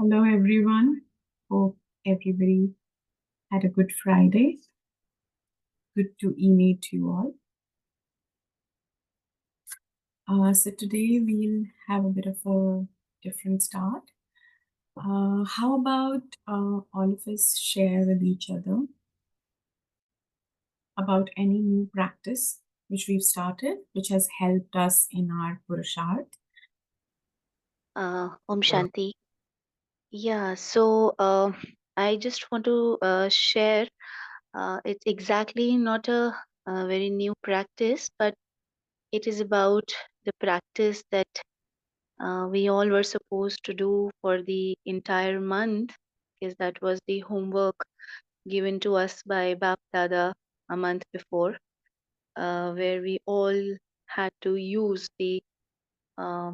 Hello, everyone. Hope everybody had a good Friday. Good to meet you all. So today we'll have a bit of a different start. How about all of us share with each other about any new practice which we've started, which has helped us in our Purusharth? Om Shanti. Yeah, so I just want to share. It's exactly not a very new practice, but it is about the practice that we all were supposed to do for the entire month, because that was the homework given to us by Bap Dada a month before, where we all had to use the uh,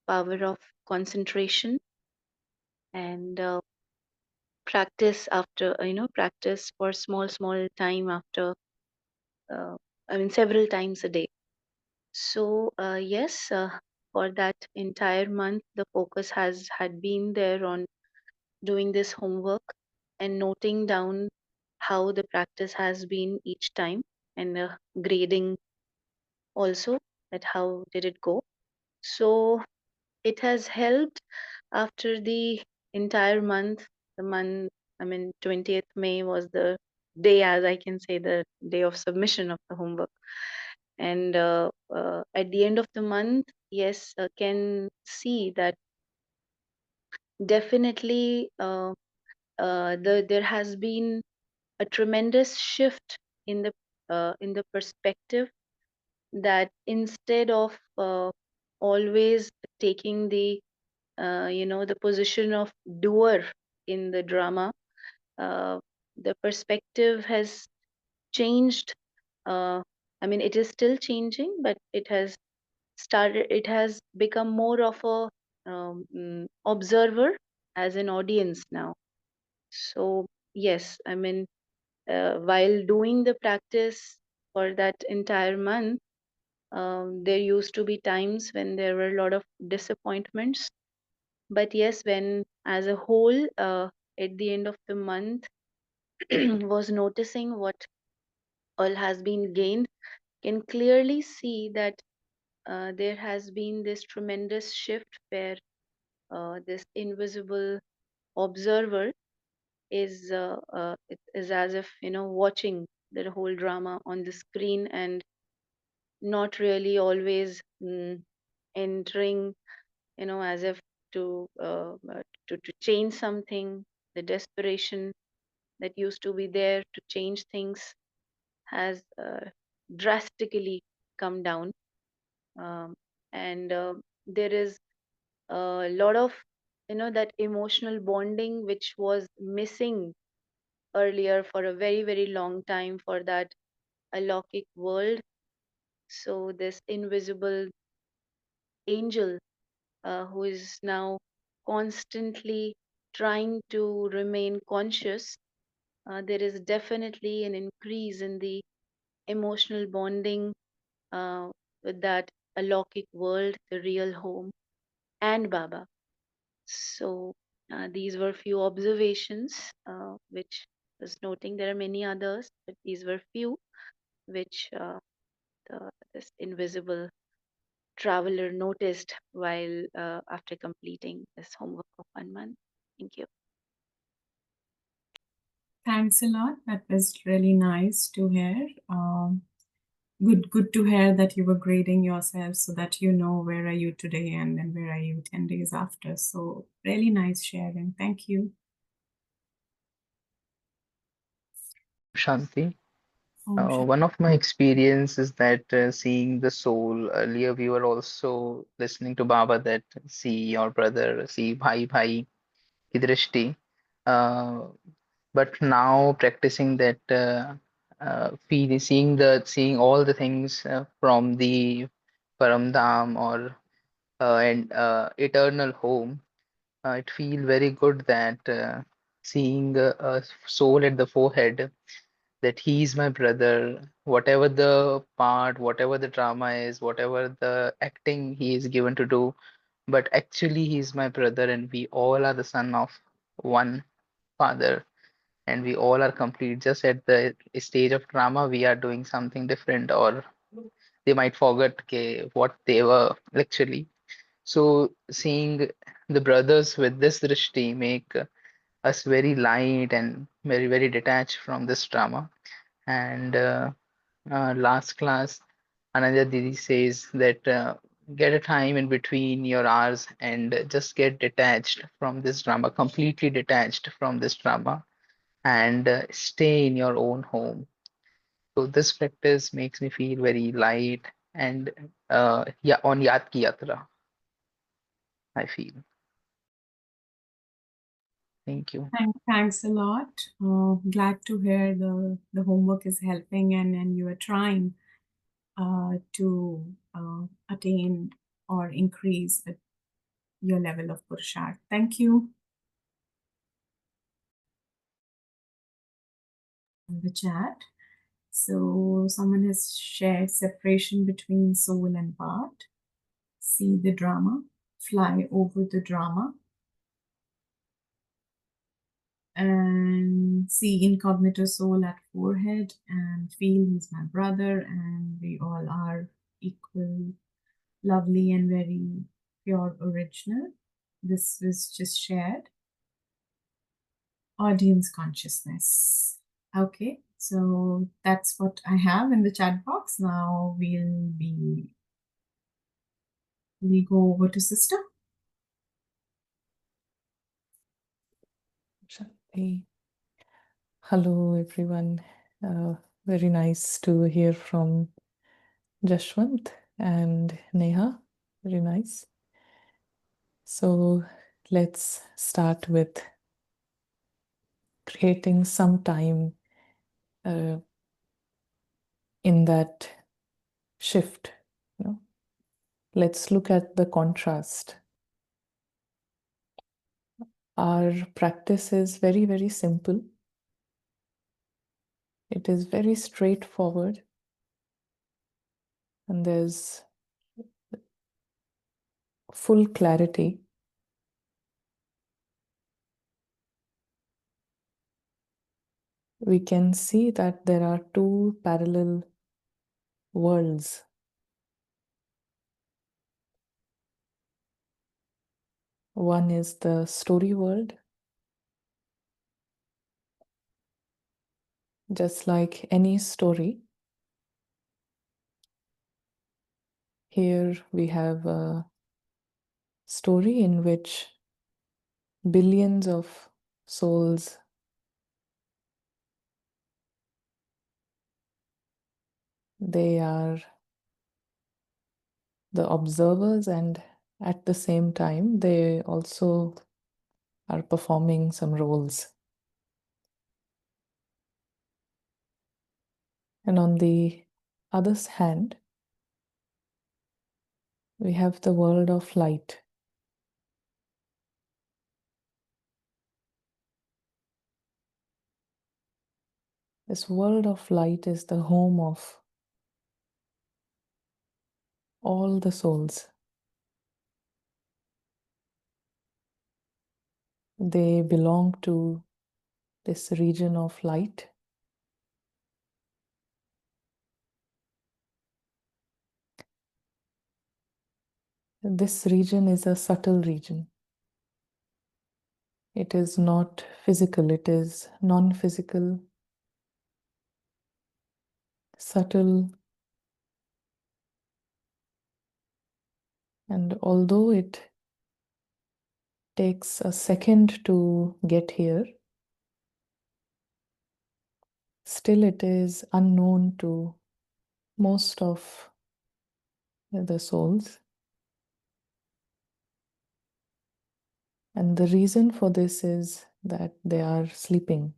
power of concentration and practice for small time after uh, several times a day. So yes, for that entire month the focus has had been there on doing this homework and noting down how the practice has been each time, and grading also that how did it go. So it has helped after the entire month. The month, 20th May was the day, as I can say, the day of submission of the homework. And at the end of the month, yes, can see that definitely there has been a tremendous shift in the perspective, that instead of always taking the position of doer in the drama, uh, the perspective has changed. uh, it is still changing, but it has become more of a observer as an audience now. So yes, while doing the practice for that entire month, there used to be times when there were a lot of disappointments. But yes, when as a whole, at the end of the month, was noticing what all has been gained, can clearly see that there has been this tremendous shift where this invisible observer it is as if watching the whole drama on the screen, and not really always entering, as if to change something. The desperation that used to be there to change things has drastically come down. And there is a lot of that emotional bonding which was missing earlier for a very long time for that alaukic world. So this invisible angel, who is now constantly trying to remain conscious, there is definitely an increase in the emotional bonding uh, with that alaukic world, the real home, and Baba. So these were few observations which was noting. There are many others, but these were few which this invisible traveler noticed while after completing this homework of 1 month. Thank you. Thanks a lot. That was really nice to hear. Good to hear that you were grading yourself so that you know where are you today and then where are you 10 days after. So really nice sharing. Thank you. Shanti. Om One of my experience is that seeing the soul. Earlier, we were also listening to Baba that see your brother, see bhai ki drishti. Uh, but now practicing that, seeing all the things from the Paramdham or and eternal home. It feel very good that seeing a soul at the forehead, that he's my brother, whatever the part, whatever the drama is, whatever the acting he is given to do, but actually he's my brother, and we all are the son of one father, and we all are complete. Just at the stage of drama, we are doing something different, or they might forget what they were actually. So seeing the brothers with this drishti make us very light and very, very detached from this drama. And last class, Ananya Didi says that get a time in between your hours and just get detached from this drama, completely detached from this drama, and stay in your own home. So this practice makes me feel very light and yeah, on Yad Ki Yatra, I feel. Thank you. Thanks a lot. Glad to hear the homework is helping and you are trying to attain or increase your level of Purusharth. Thank you. In the chat. So someone has shared separation between soul and part. See the drama, fly over the drama, and see incognito soul at forehead and feel he's my brother and we all are equal, lovely and very pure original. This was just shared. Audience consciousness. Okay, so that's what I have in the chat box. Now we go over to sister. Shanti. Hello, everyone. Very nice to hear from Jashwant and Neha. Very nice. So let's start with creating some time in that shift. You know? Let's look at the contrast. Our practice is very, very simple. It is very straightforward, and there's full clarity. We can see that there are two parallel worlds. One is the story world. Just like any story, here we have a story in which billions of souls they are the observers, and at the same time they also are performing some roles. And on the other hand, we have the world of light. This world of light is the home of all the souls. They belong to this region of light. This region is a subtle region. It is not physical, it is non-physical, subtle. And although it takes a second to get here, still it is unknown to most of the souls. And the reason for this is that they are sleeping.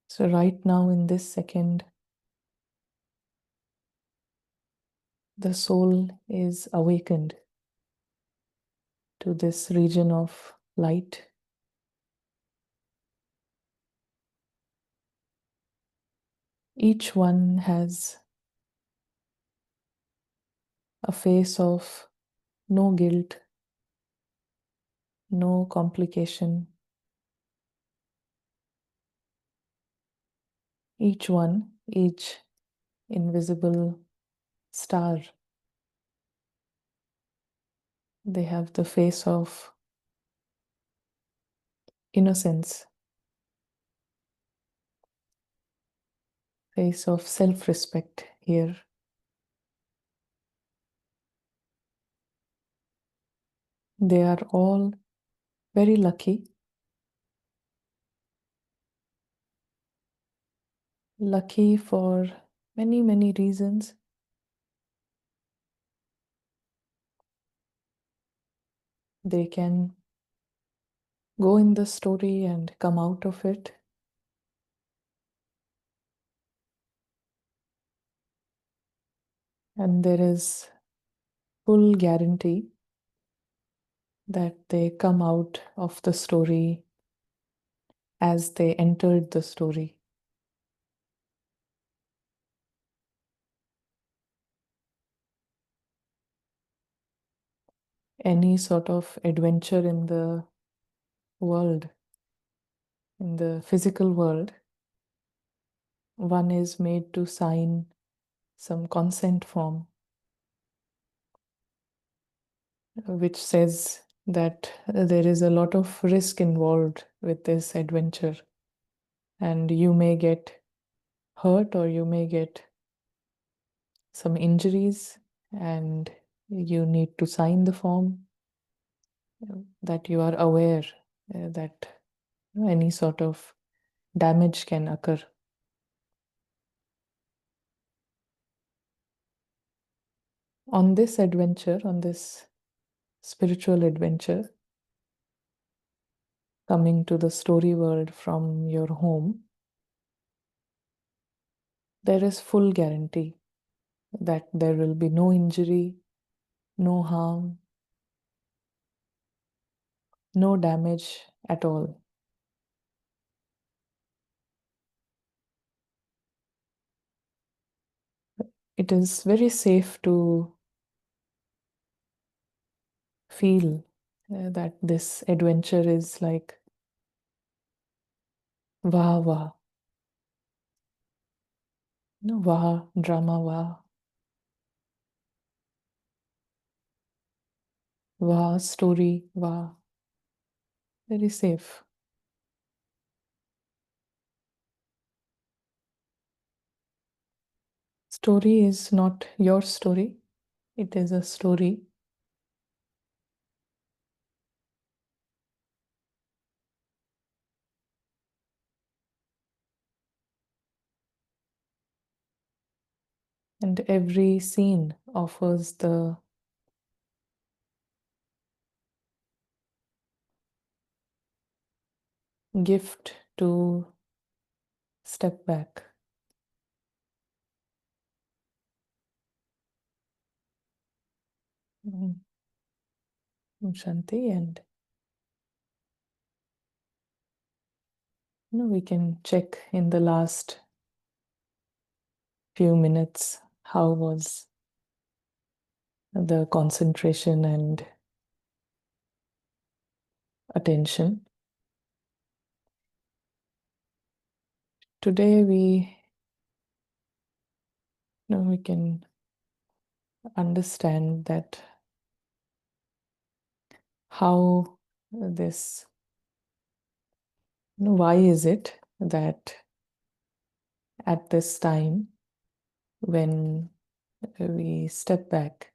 So right now in this second, the soul is awakened to this region of light. Each one has a face of no guilt, no complication. Each one, each invisible star, they have the face of innocence, face of self-respect here. They are all very lucky for many, many reasons. They can go in the story and come out of it. And there is full guarantee that they come out of the story as they entered the story. Any sort of adventure in the world, in the physical world, one is made to sign some consent form which says that there is a lot of risk involved with this adventure, and you may get hurt or you may get some injuries, and you need to sign the form that you are aware that any sort of damage can occur. On this adventure, on this spiritual adventure, coming to the story world from your home, there is full guarantee that there will be no injury, no harm, no damage at all. It is very safe to feel that this adventure is like wah wah, no wah, drama wah, story wah, very safe. Story is not your story, it is a story. And every scene offers the gift to step back. Shanti, and we can check in the last few minutes how was the concentration and attention. Today we can understand that how this, why is it that at this time when we step back,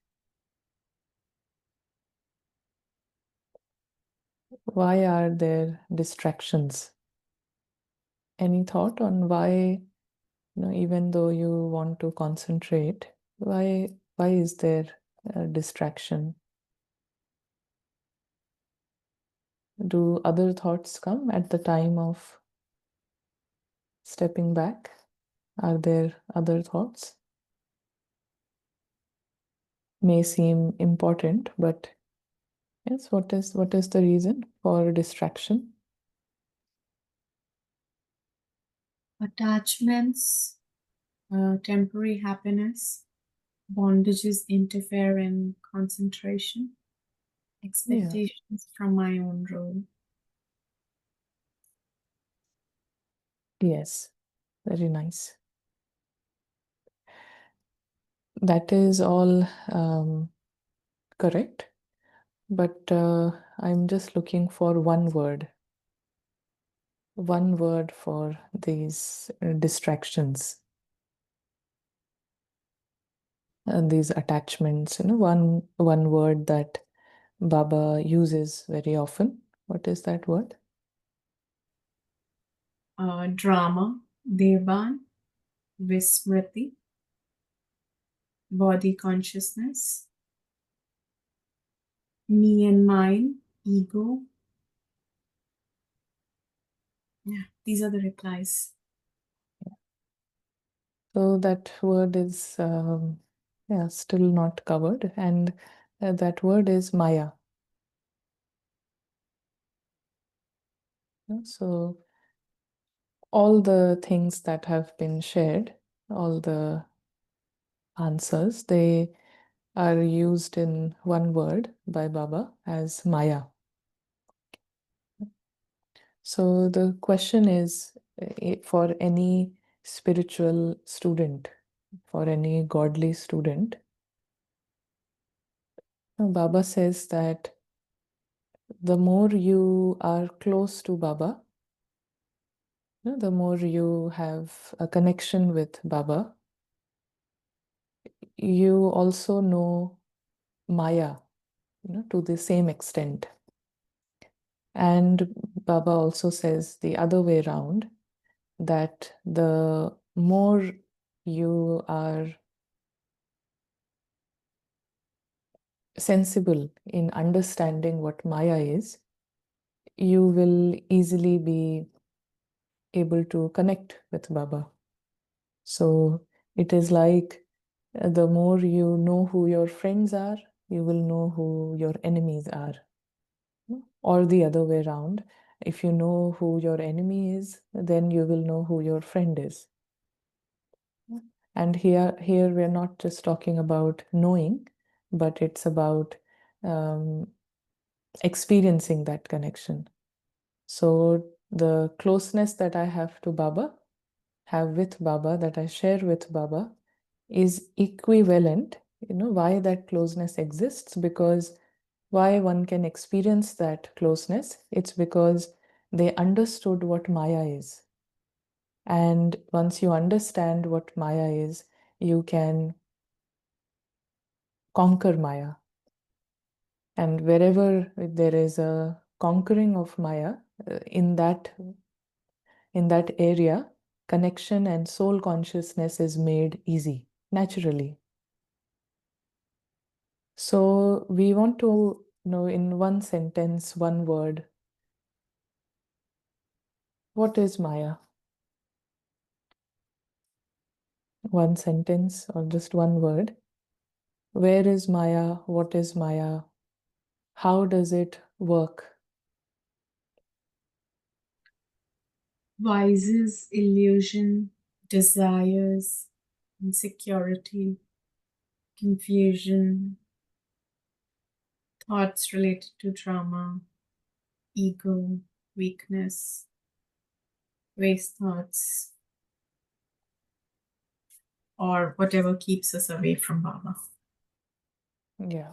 why are there distractions? Any thought on why, even though you want to concentrate, why is there a distraction? Do other thoughts come at the time of stepping back? Are there other thoughts? May seem important, but yes, what is the reason for distraction? Attachments, temporary happiness, bondages interfere in concentration, expectations from my own role. Yes, very nice. That is all correct, but I'm just looking for one word for these distractions and these attachments. One word that Baba uses very often. What is that word? Drama, Devan, Vismriti, body consciousness, me and mine, ego. Yeah, these are the replies. So that word is still not covered, and that word is Maya. So all the things that have been shared, all the answers, they are used in one word by Baba as Maya. So the question is, for any spiritual student, for any godly student, Baba says that the more you are close to Baba, the more you have a connection with Baba, you also know Maya, to the same extent. And Baba also says the other way around, that the more you are sensible in understanding what Maya is, you will easily be able to connect with Baba. So it is like the more you know who your friends are, you will know who your enemies are. Or the other way around, if you know who your enemy is, then you will know who your friend is. And here we're not just talking about knowing, but it's about experiencing that connection. So the closeness that I have to Baba, that I share with Baba, is equivalent. Why that closeness exists? Because why one can experience that closeness? It's because they understood what Maya is. And once you understand what Maya is, you can conquer Maya. And wherever there is a conquering of Maya, in that area, connection and soul consciousness is made easy, naturally. So we want to know in one sentence, one word, what is Maya? One sentence or just one word. Where is Maya? What is Maya? How does it work? Vices, illusion, desires, insecurity, confusion, thoughts related to drama, ego, weakness, waste thoughts, or whatever keeps us away from Baba. Yeah.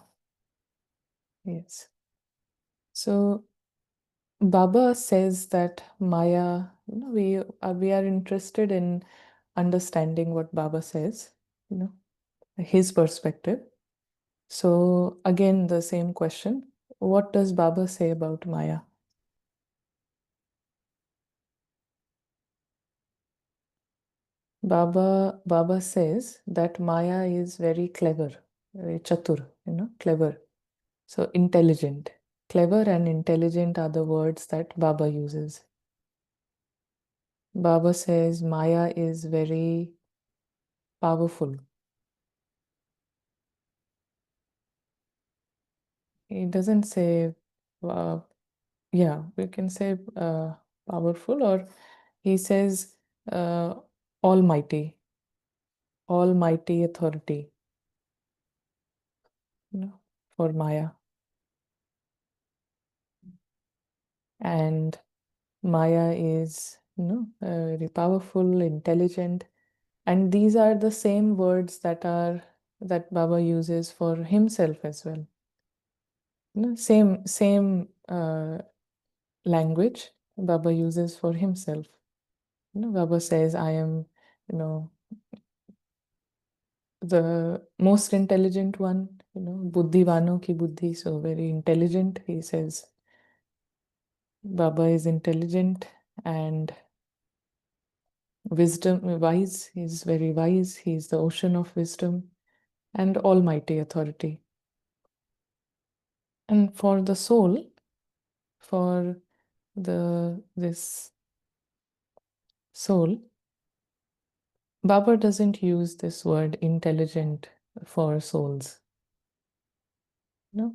Yes. So Baba says that Maya, we are interested in understanding what Baba says, his perspective. So again, the same question. What does Baba say about Maya? Baba says that Maya is very clever, very chatur, clever. So intelligent. Clever and intelligent are the words that Baba uses. Baba says Maya is very powerful. He doesn't say, we can say powerful, or he says uh, almighty authority. for Maya. And Maya is, very powerful, intelligent, and these are the same words that Baba uses for himself as well. Same language Baba uses for himself. Baba says, I am, the most intelligent one, buddhivano ki buddhi, so very intelligent. He says, Baba is intelligent and wise. He's very wise. He's the ocean of wisdom and almighty authority. And for the soul, for this soul, Baba doesn't use this word intelligent for souls. No,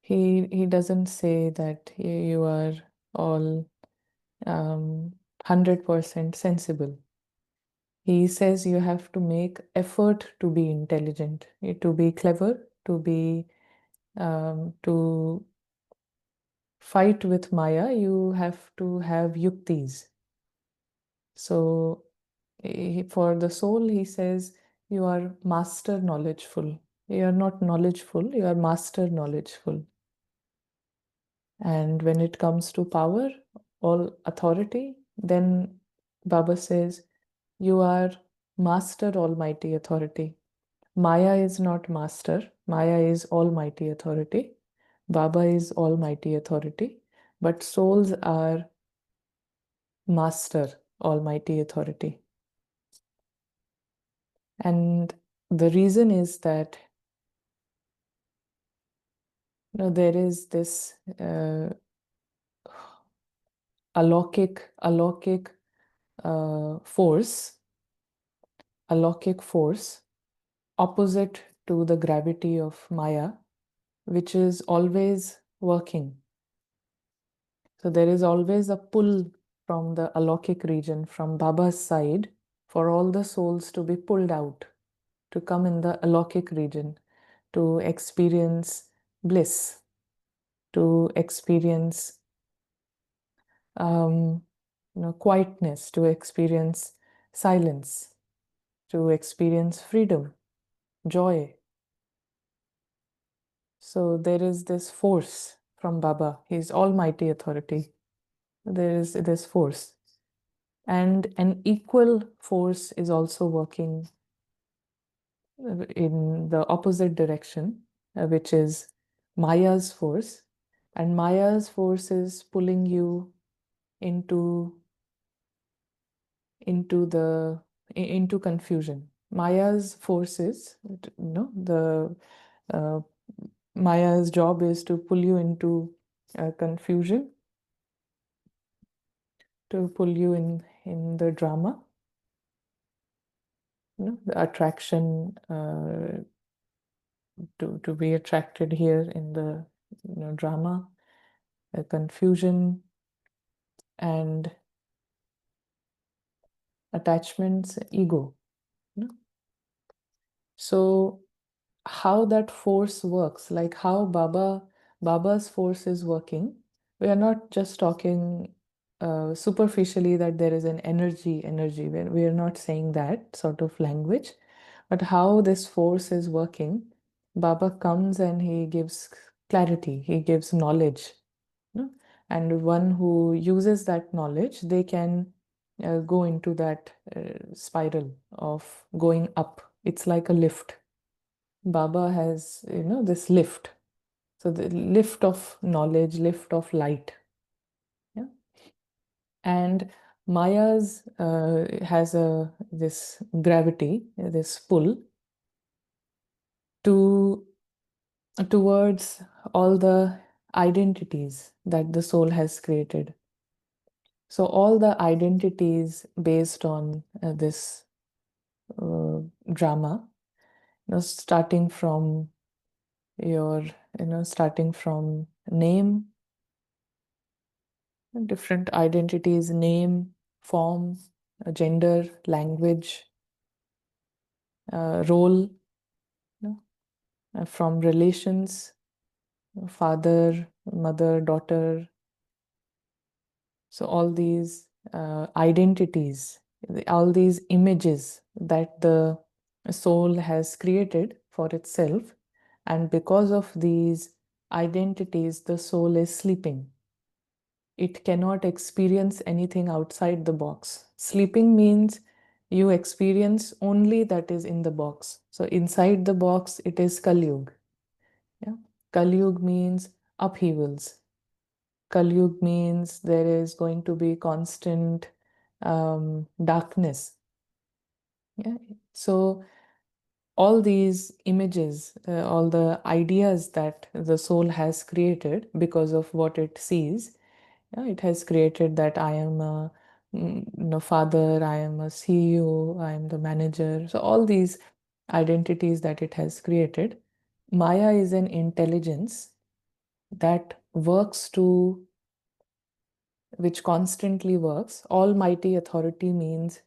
he doesn't say that you are all 100% sensible. He says you have to make effort to be intelligent, to be clever, to fight with Maya. You have to have yuktis. So for the soul, he says, you are master knowledgeful. You are not knowledgeful, you are master knowledgeful. And when it comes to power, all authority, then Baba says, you are master almighty authority. Maya is not master, Maya is almighty authority. Baba is almighty authority, but souls are master almighty authority. And the reason is that there is this alaukic force opposite to the gravity of Maya, which is always working. So there is always a pull from the alaukic region, from Baba's side, for all the souls to be pulled out, to come in the alaukic region, to experience bliss, to experience quietness, to experience silence, to experience freedom, joy. So there is this force from Baba, his almighty authority. There is this force. And an equal force is also working in the opposite direction, which is Maya's force. And Maya's force is pulling you into confusion. Maya's forces, uh, Maya's job is to pull you into confusion, to pull you in the drama, the attraction, to be attracted here in the drama, confusion, and attachments, ego. So how that force works, like how Baba's force is working, we are not just talking superficially that there is an energy. We are not saying that sort of language, but how this force is working. Baba comes and he gives clarity, he gives knowledge, and one who uses that knowledge, they can go into that spiral of going up. It's like a lift. Baba has, this lift. So the lift of knowledge, lift of light. Yeah. And Maya's has this gravity, this pull towards all the identities that the soul has created. So all the identities based on this drama, starting from name, different identities, name, form, gender, language, role, from relations, father, mother, daughter. So all these identities, all these images that the soul has created for itself, and because of these identities, the soul is sleeping. It cannot experience anything outside the box. Sleeping means you experience only that is in the box. So inside the box, it is Kalyug. Yeah? Kalyug means upheavals. Kalyug means there is going to be constant darkness. Yeah. So all these images, all the ideas that the soul has created because of what it sees, yeah, it has created that I am a father, I am a CEO, I am the manager. So all these identities that it has created, Maya is an intelligence that works to, which constantly works. Almighty authority means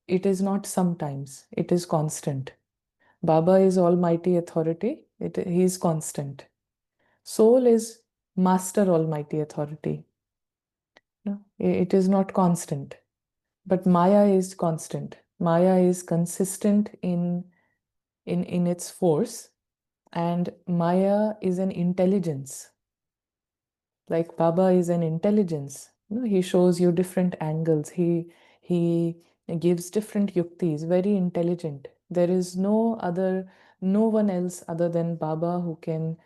it is not sometimes, it is constant. Baba is almighty authority, he is constant. Soul is master almighty authority. No, it is not constant. But Maya is constant. Maya is consistent in its force, and Maya is an intelligence. Like Baba is an intelligence. He shows you different angles. He gives different yuktis, very intelligent. There is no one else other than Baba who can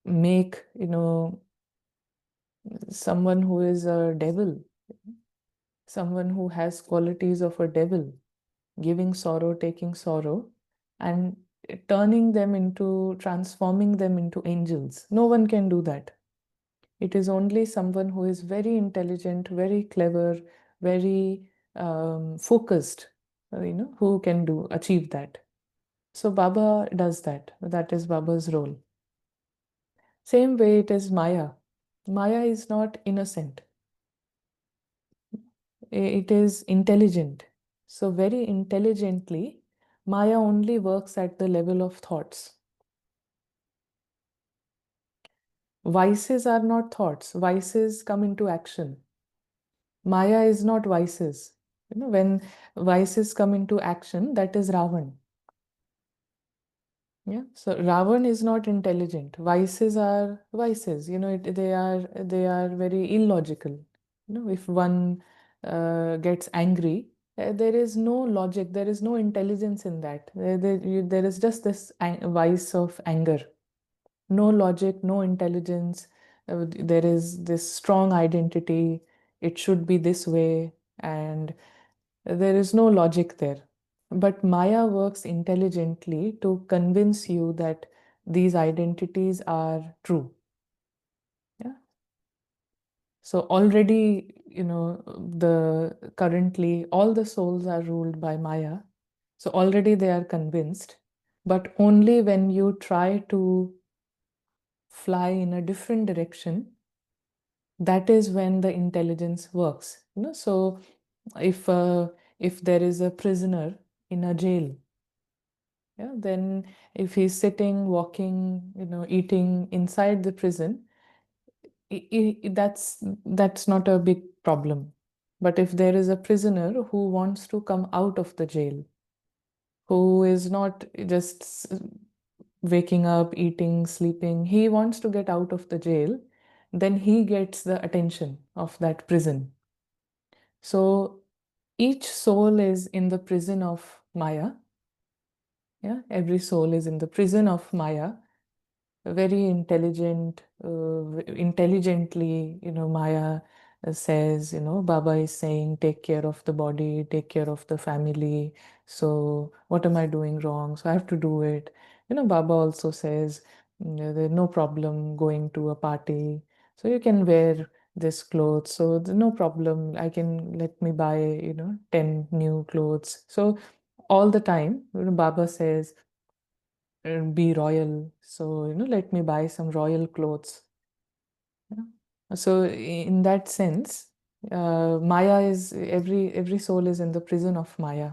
make, someone who is a devil, someone who has qualities of a devil, giving sorrow, taking sorrow, and transforming them into angels. No one can do that. It is only someone who is very intelligent, very clever, very focused, who can achieve that. So Baba does that. That is Baba's role. Same way it is Maya. Maya is not innocent. It is intelligent. So very intelligently, Maya only works at the level of thoughts. Vices are not thoughts. Vices come into action. Maya is not vices. When vices come into action, that is Ravan. Yeah. So Ravan is not intelligent. Vices are vices. They are very illogical. If one gets angry, there is no logic. There is no intelligence in that. There is just this vice of anger. No logic, no intelligence. There is this strong identity. It should be this way, and there is no logic there. But Maya works intelligently to convince you that these identities are true. Yeah. So already, the currently all the souls are ruled by Maya. So already they are convinced, but only when you try to fly in a different direction, that is when the intelligence works. So if if there is a prisoner in a jail, yeah, then if he's sitting, walking, eating inside the prison, that's not a big problem. But if there is a prisoner who wants to come out of the jail, who is not just waking up, eating, sleeping, he wants to get out of the jail, then he gets the attention of that prison. So each soul is in the prison of Maya. Yeah, every soul is in the prison of Maya. Very intelligently, Maya says, Baba is saying, take care of the body, take care of the family. So what am I doing wrong? So I have to do it. Baba also says, there's no problem going to a party. So you can wear this clothes. So there's no problem. Let me buy, 10 new clothes. So all the time, Baba says, be royal. So, let me buy some royal clothes. Yeah. So, in that sense, Maya is every soul is in the prison of Maya.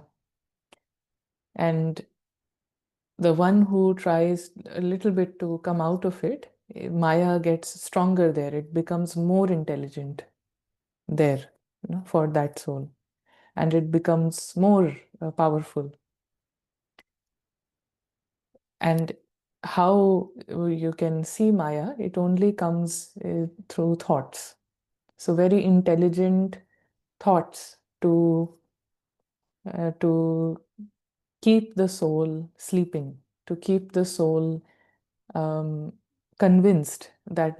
And the one who tries a little bit to come out of it, Maya gets stronger there. It becomes more intelligent there, for that soul, and it becomes more powerful. And how you can see Maya, it only comes through thoughts. So very intelligent thoughts to keep the soul sleeping, to keep the soul convinced that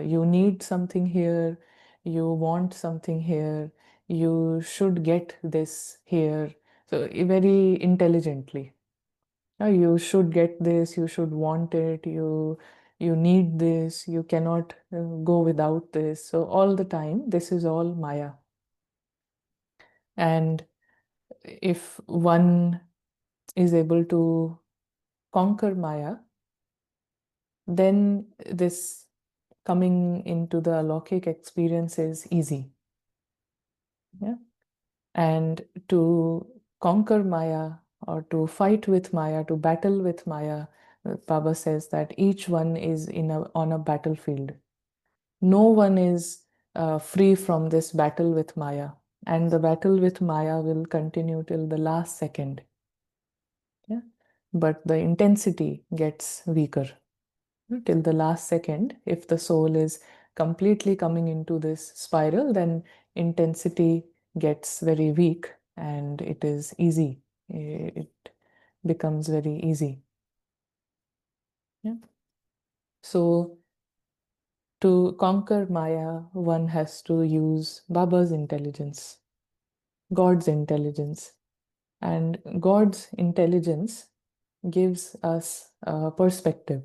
you need something here, you want something here, you should get this here. So very intelligently. You should get this, you should want it, you need this, you cannot go without this. So all the time, this is all Maya. And if one is able to conquer Maya, then this coming into the alaukic experience is easy. Yeah? And to conquer Maya or to fight with Maya, to battle with Maya, Baba says that each one is on a battlefield. No one is free from this battle with Maya. And the battle with Maya will continue till the last second. Yeah? But the intensity gets weaker till the last second. If the soul is completely coming into this spiral, then intensity gets very weak and it is easy. It becomes very easy. Yeah. So to conquer Maya, one has to use Baba's intelligence, God's intelligence. And God's intelligence gives us a perspective.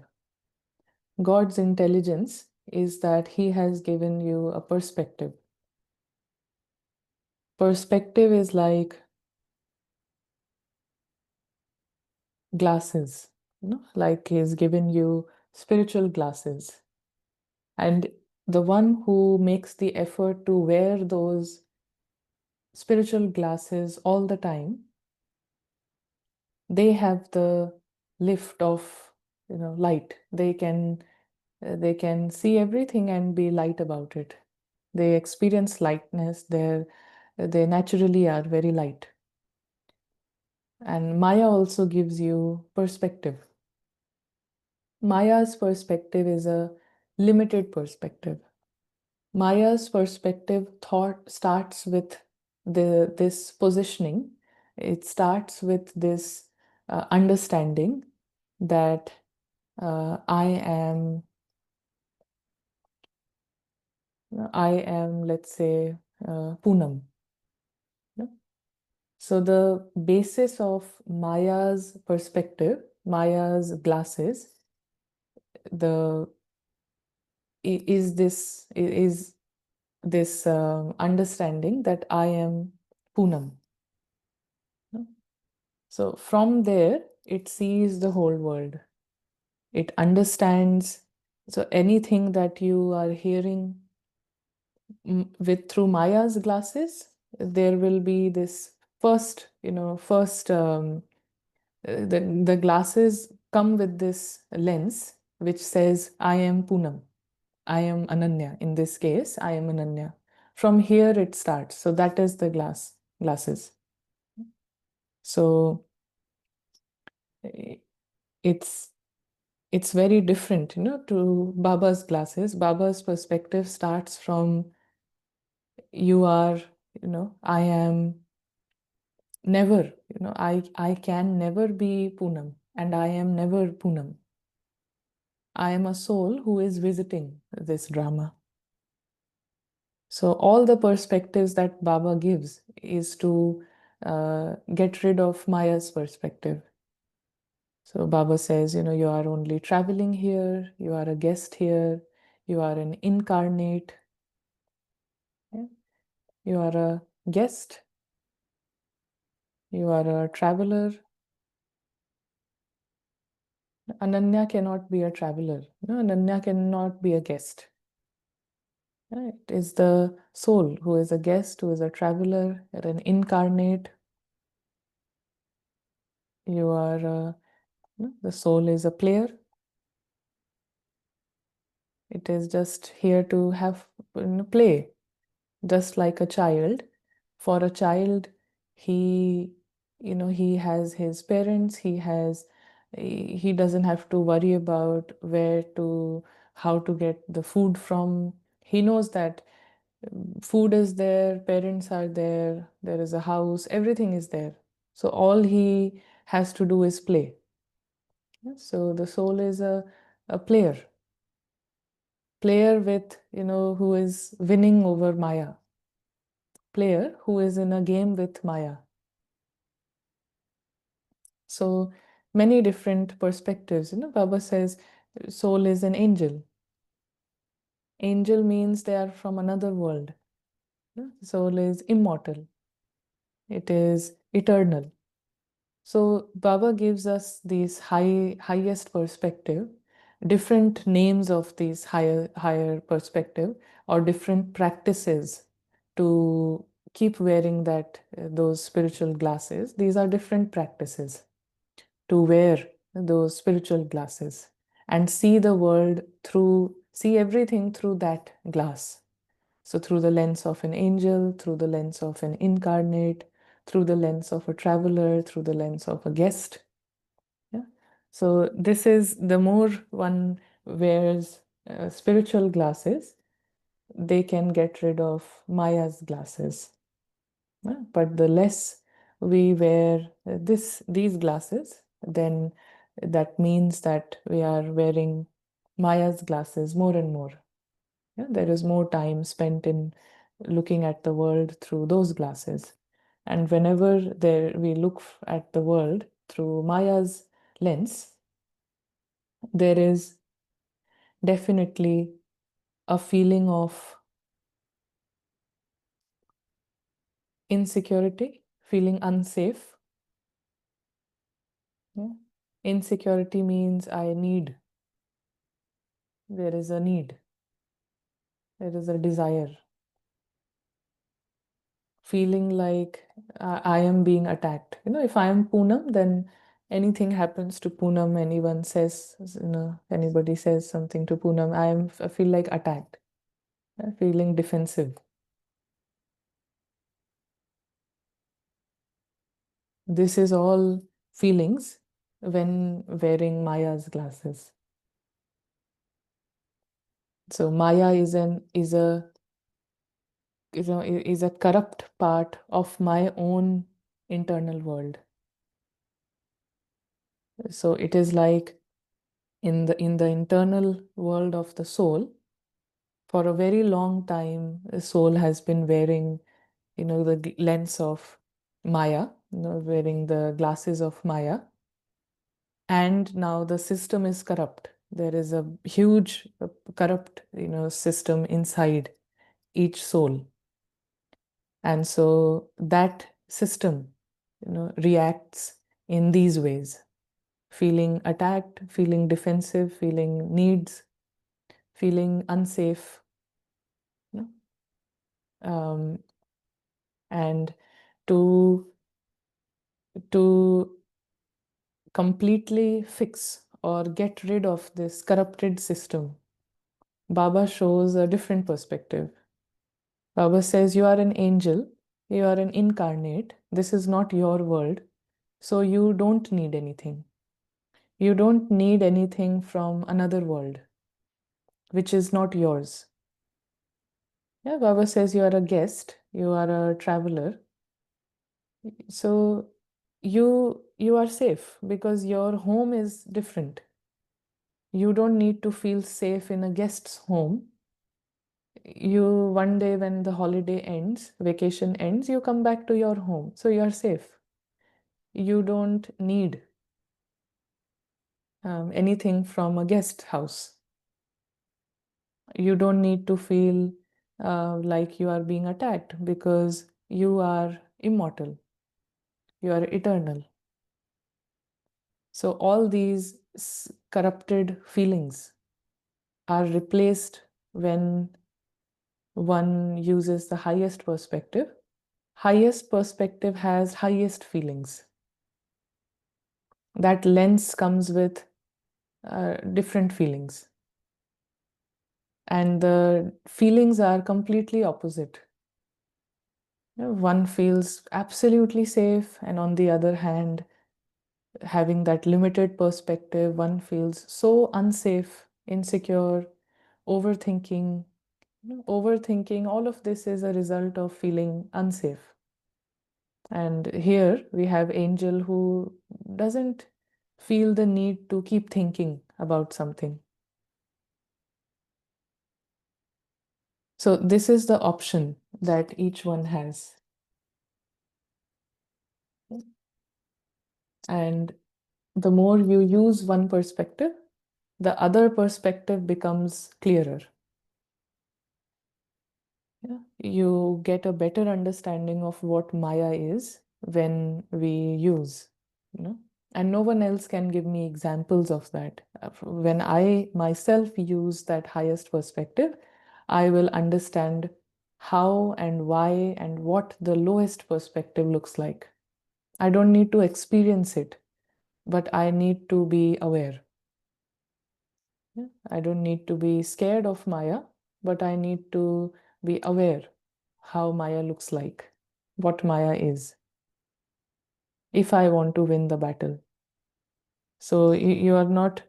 God's intelligence is that He has given you a perspective. Perspective is like glasses, like He's given you spiritual glasses. And the one who makes the effort to wear those spiritual glasses all the time, they have the lift of light. They can see everything and be light about it. They experience lightness. They naturally are very light. And Maya also gives you perspective. Maya's perspective is a limited perspective. Maya's perspective thought starts with this positioning. It starts with this understanding that I am, let's say, Poonam. Yeah? So the basis of Maya's perspective, Maya's glasses, the is this understanding that I am Poonam. So from there, it sees the whole world. It understands. So anything that you are hearing through Maya's glasses, there will be this first, the glasses come with this lens which says, I am Poonam. I am Ananya. In this case, I am Ananya. From here it starts. So that is the glasses. So it's very different, to Baba's glasses. Baba's perspective starts from you are, I am never, I can never be Poonam, and I am never Poonam. I am a soul who is visiting this drama. So all the perspectives that Baba gives is to get rid of Maya's perspective. So Baba says, you are only traveling here, you are a guest here, you are an incarnate, yeah? You are a guest, you are a traveler. Ananya cannot be a traveler. No, Ananya cannot be a guest. It is the soul who is a guest, who is a traveler, an incarnate. You are The soul is a player. It is just here to have play, just like a child. For a child, he he has his parents. He doesn't have to worry about how to get the food from. He knows that food is there, parents are there, there is a house, everything is there. So all he has to do is play. So the soul is a player with, who is winning over Maya, player who is in a game with Maya. So many different perspectives. Baba says soul is an angel. Angel means they are from another world. Soul is immortal. It is eternal. So Baba gives us these highest perspective, different names of these higher perspective, or different practices to keep wearing those spiritual glasses. These are different practices to wear those spiritual glasses and see the world see everything through that glass. So through the lens of an angel, through the lens of an incarnate, through the lens of a traveler, through the lens of a guest. Yeah. So this is the more one wears spiritual glasses, they can get rid of Maya's glasses. Yeah. But the less we wear these glasses, then that means that we are wearing Maya's glasses more and more. Yeah, there is more time spent in looking at the world through those glasses. And whenever we look at the world through Maya's lens, there is definitely a feeling of insecurity, feeling unsafe. Yeah. Insecurity means I need. There is a need. There is a desire. Feeling like I am being attacked. If I am Poonam, then anything happens to Poonam, anyone says, anybody says something to Poonam, I feel like attacked, feeling defensive. This is all feelings when wearing Maya's glasses. So Maya is a corrupt part of my own internal world. So it is like in the internal world of the soul, for a very long time, the soul has been wearing, the lens of Maya, wearing the glasses of Maya. And now the system is corrupt. There is a huge corrupt, system inside each soul. And so that system, reacts in these ways, feeling attacked, feeling defensive, feeling needs, feeling unsafe. Um, and to completely fix or get rid of this corrupted system, Baba shows a different perspective. Baba says, you are an angel, you are an incarnate, this is not your world, so you don't need anything. You don't need anything from another world, which is not yours. Yeah, Baba says you are a guest, you are a traveler, so you are safe because your home is different. You don't need to feel safe in a guest's home. One day when the holiday ends, vacation ends, you come back to your home, so you are safe. You don't need anything from a guest house. You don't need to feel like you are being attacked because you are immortal, you are eternal. So all these corrupted feelings are replaced when one uses the highest perspective. Highest perspective has highest feelings. That lens comes with different feelings, and the feelings are completely opposite. One feels absolutely safe, and on the other hand, having that limited perspective, one feels so unsafe, insecure, overthinking. Overthinking, all of this is a result of feeling unsafe. And here we have Angel who doesn't feel the need to keep thinking about something. So this is the option that each one has. And the more you use one perspective, the other perspective becomes clearer. Yeah. You get a better understanding of what Maya is when we use, you know, and no one else can give me examples of that. When I myself use that highest perspective, I will understand how and why and what the lowest perspective looks like. I don't need to experience it, but I need to be aware. Yeah. I don't need to be scared of Maya, but I need to be aware how Maya looks like, what Maya is, if I want to win the battle. So you are not,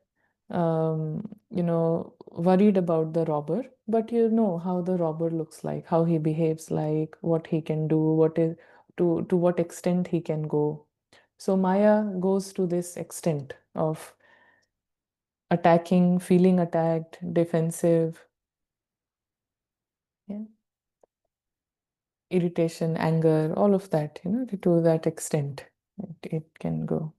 worried about the robber, but you know how the robber looks like, how he behaves like, what he can do, what is to what extent he can go. So Maya goes to this extent of attacking, feeling attacked, defensive, yeah, irritation, anger, all of that, to that extent it can go.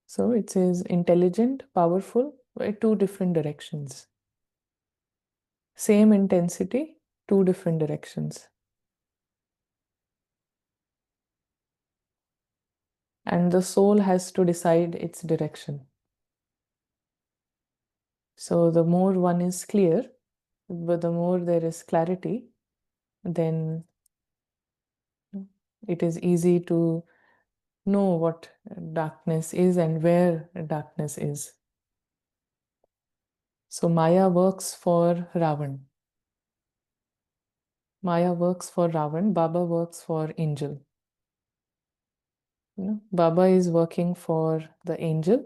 So it says intelligent, powerful, by two different directions. Same intensity, two different directions. And the soul has to decide its direction. So the more one is clear, but the more there is clarity, then it is easy to know what darkness is and where darkness is. So Maya works for Ravan. Maya works for Ravan, Baba works for Angel. Baba is working for the angel.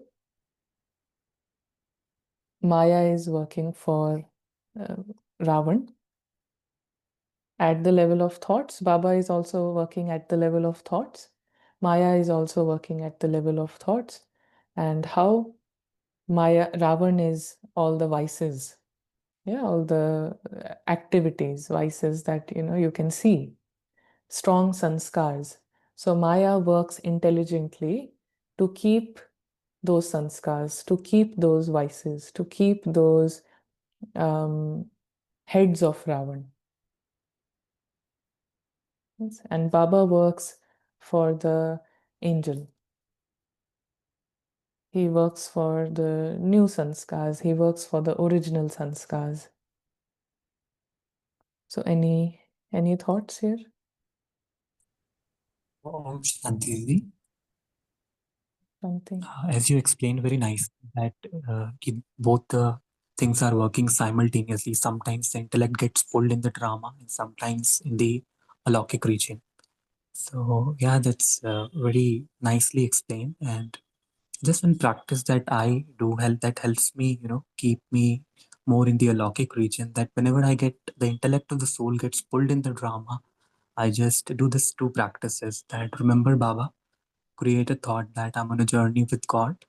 Maya is working for uh, Ravan. At the level of thoughts, Baba is also working at the level of thoughts. Maya is also working at the level of thoughts. And how Ravan is all the vices, yeah, all the activities, vices that you can see, strong sanskars. So Maya works intelligently to keep those sanskars, to keep those vices, to keep those heads of Ravan. Yes. And Baba works for the angel. He works for the new sanskars. He works for the original sanskars. So any thoughts here? Om Shanti. Something. As you explained very nice that both the things are working simultaneously. Sometimes the intellect gets pulled in the drama and sometimes in the alaukic region. So yeah, that's very nicely explained. And just one practice that I do that helps me, keep me more in the alaukic region. That whenever I get the intellect of the soul gets pulled in the drama, I just do this two practices. That remember Baba, create a thought that I'm on a journey with God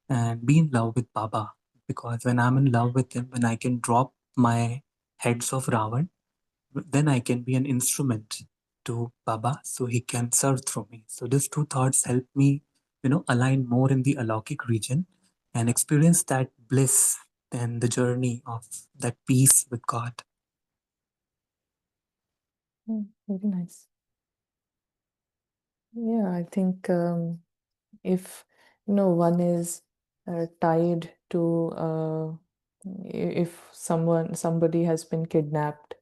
and be in love with Baba. Because when I'm in love with him, when I can drop my heads of Ravan, then I can be an instrument to Baba so he can serve through me. So these two thoughts help me, align more in the alaukic region and experience that bliss and the journey of that peace with God. Very nice. Yeah, I think if one is tied to if somebody has been kidnapped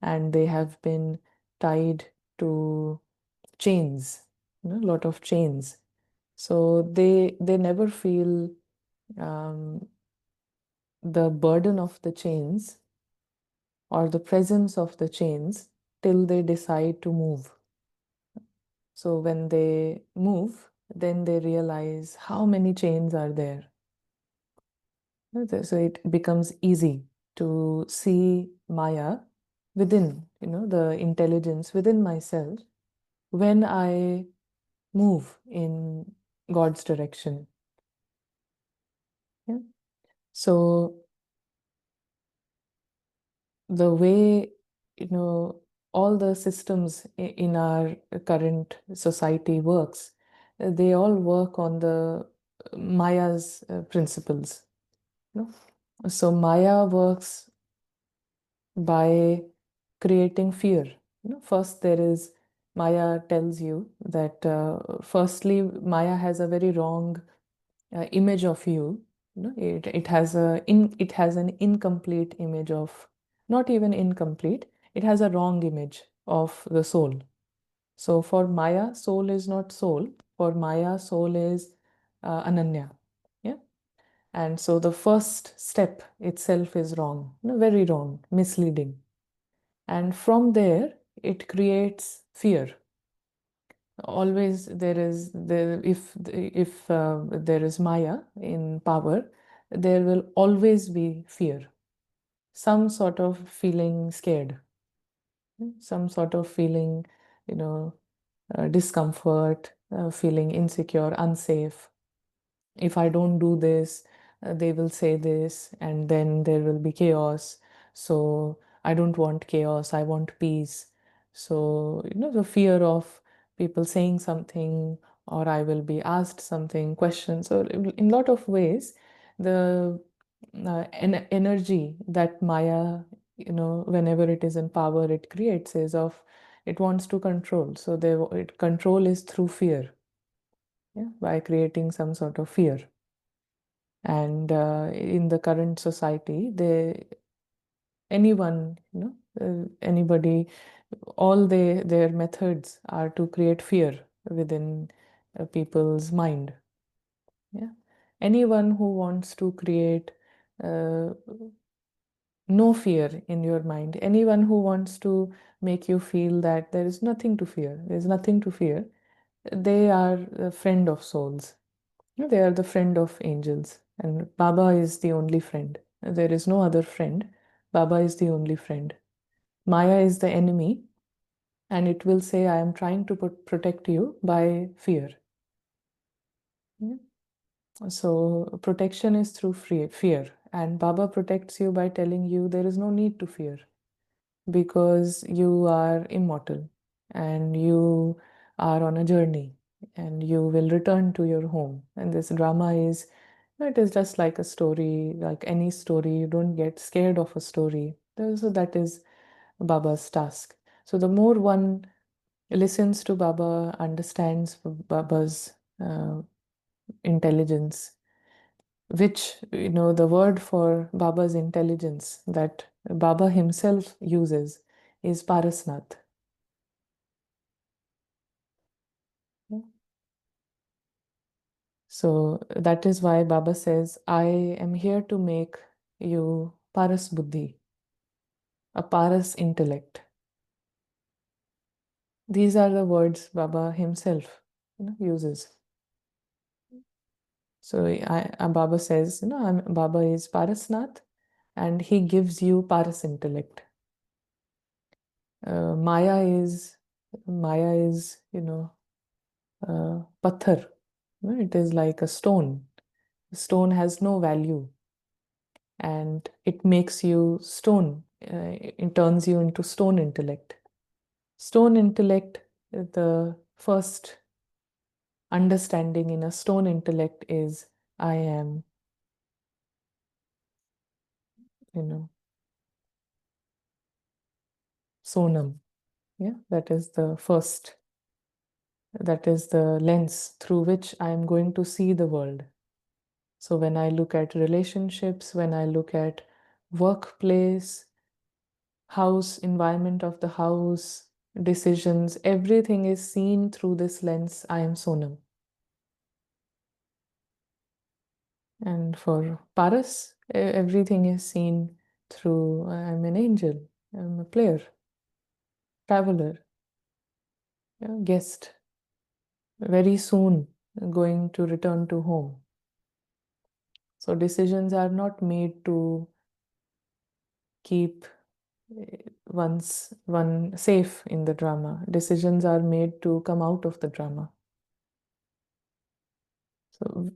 and they have been tied to chains, a lot of chains. So they never feel um, the burden of the chains or the presence of the chains till they decide to move. So when they move, then they realize how many chains are there. So it becomes easy to see Maya within, the intelligence within myself when I move in God's direction. Yeah. So the way, all the systems in our current society works, they all work on the Maya's principles. So Maya works by creating fear. First, there is Maya tells you that firstly, Maya has a very wrong image of you. It has it has an incomplete image of, not even incomplete. It has a wrong image of the soul. So for Maya, soul is not soul. For Maya, soul is Ananya. Yeah. And so the first step itself is wrong, very wrong, misleading. And from there, it creates fear. Always there is there if there is Maya in power, there will always be fear, some sort of feeling scared, some sort of feeling, you know, discomfort, feeling insecure, unsafe. If I don't do this, they will say this, and then there will be chaos. So I don't want chaos, I want peace. So, the fear of people saying something, or I will be asked something, questions. So, in a lot of ways, the energy that Maya, whenever it is in power, it creates is of it wants to control. So, control is through fear, yeah, by creating some sort of fear. And in the current society, anyone, anybody, all their methods are to create fear within people's mind. Yeah, anyone who wants to create uh, no fear in your mind, anyone who wants to make you feel that there is nothing to fear, there's nothing to fear, they are a friend of souls. They are the friend of angels, and Baba is the only friend. There is no other friend. Baba is the only friend. Maya is the enemy, and it will say, I am trying to protect you by fear. Yeah. So, protection is through fear, and Baba protects you by telling you there is no need to fear because you are immortal and you are on a journey and you will return to your home. And this drama is, it is just like a story, like any story. You don't get scared of a story. So that is Baba's task. So the more one listens to Baba, understands Baba's intelligence, which, the word for Baba's intelligence that Baba himself uses is Parasnath. So that is why Baba says, I am here to make you Paras Buddhi, a Paras intellect. These are the words Baba himself uses. So Baba says, Baba is Parasnath, and he gives you Paras intellect. Maya is, pathar. It is like a stone. Stone has no value, and it makes you stone. It turns you into stone intellect. Stone intellect, the first understanding in a stone intellect is I am, Sonam. Yeah, that is the first. That is the lens through which I am going to see the world. So when I look at relationships, when I look at workplace, house, environment of the house, decisions, everything is seen through this lens. I am Sonam. And for Paras, everything is seen through I'm an angel, I'm a player, traveler, guest, very soon going to return to home. So decisions are not made to keep one safe in the drama. Decisions are made to come out of the drama. So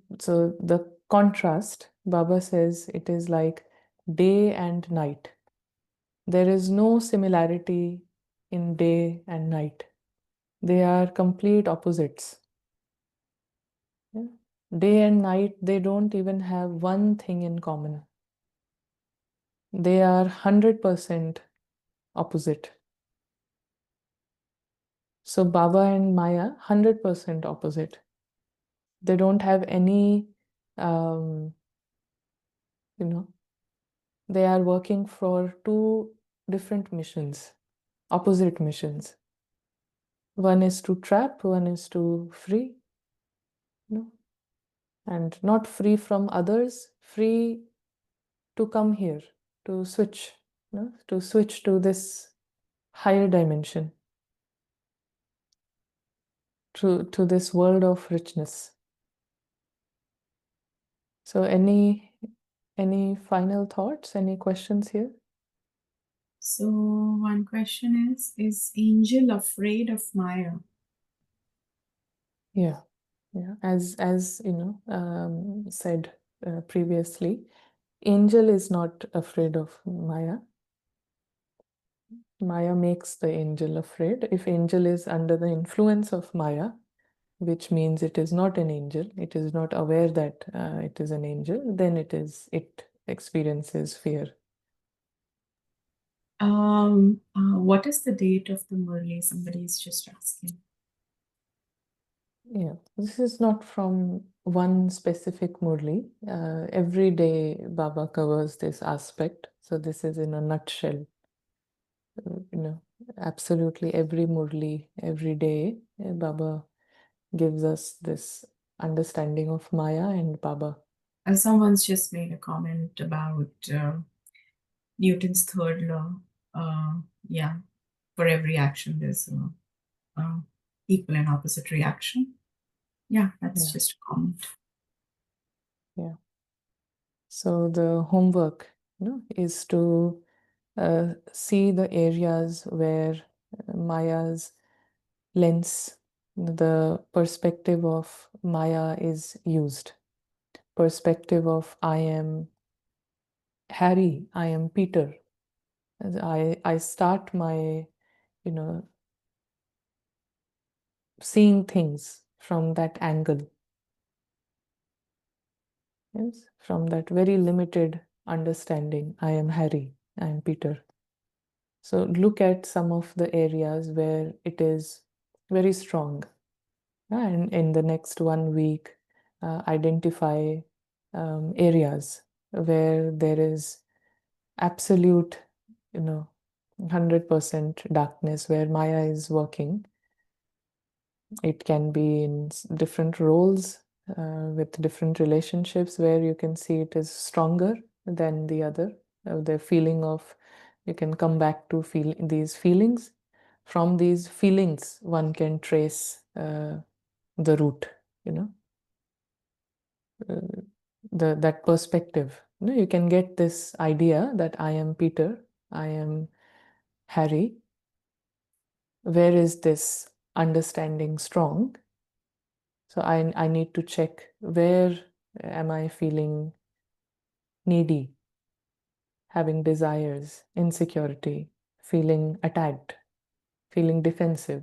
the contrast, Baba says, it is like day and night. There is no similarity in day and night. They are complete opposites. Yeah? Day and night, they don't even have one thing in common. They are 100% opposite. So Baba and Maya, 100% opposite. They don't have any, they are working for two different missions, opposite missions. One is to trap, one is to free. And not free from others, free to come here, to switch, to switch to this higher dimension, to this world of richness. So any final thoughts, any questions here? So one question is Angel afraid of Maya? Yeah. As said previously, Angel is not afraid of Maya. Maya makes the angel afraid. If angel is under the influence of Maya, which means it is not an angel, it is not aware that it is an angel, then it experiences fear. What is the date of the Murli? Somebody is just asking. Yeah, this is not from one specific Murli. Every day Baba covers this aspect. So this is in a nutshell. Absolutely every Murli, every day, Baba gives us this understanding of Maya and Baba. Someone's just made a comment about Newton's third law. Yeah, for every action, there's a equal and opposite reaction. Yeah, that's just a comment. Yeah. So the homework, is to see the areas where Maya's lens, the perspective of Maya is used. Perspective of I am Harry, I am Peter. I start my, seeing things from that angle. Yes, from that very limited understanding. I am Harry, I am Peter. So look at some of the areas where it is very strong. And in the next 1 week, identify areas where there is absolute, 100% darkness, where Maya is working. It can be in different roles with different relationships where you can see it is stronger than the other. The feeling of, you can come back to feel these feelings. From these feelings, one can trace the root, that perspective. You can get this idea that I am Peter, I am Harry. Where is this understanding strong? So I need to check, where am I feeling needy, having desires, insecurity, feeling attacked, feeling defensive,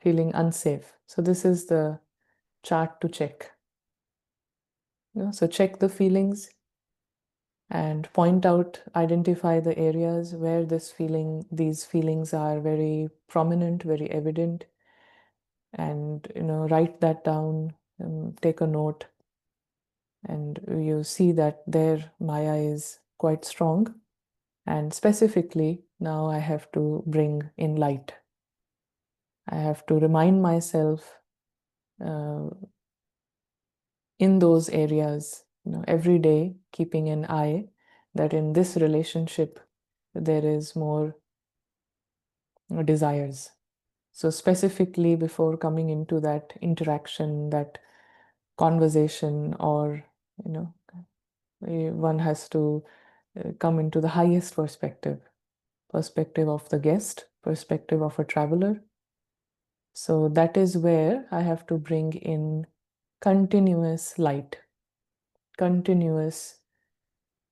feeling unsafe. So this is the chart to check. So check the feelings and point out, identify the areas where these feelings are very prominent, very evident, and write that down, take a note, and you see that there Maya is quite strong. And specifically, now I have to bring in light. I have to remind myself in those areas, every day keeping an eye that in this relationship there is more desires. So specifically before coming into that interaction, that conversation, or one has to come into the highest perspective of the guest, perspective of a traveler. So that is where I have to bring in continuous light, continuous,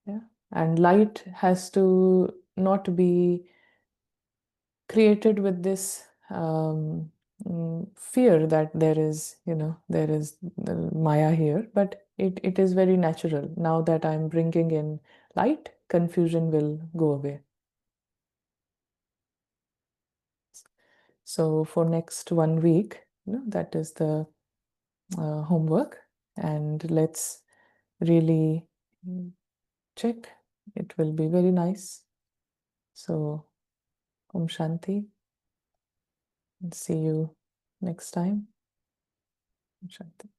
yeah. And light has to not be created with this fear that there is, Maya here, but it is very natural. Now that I'm bringing in light, confusion will go away. So for next 1 week, that is the homework, and let's really check. It will be very nice. So Om Shanti, and see you next time. Om Shanti.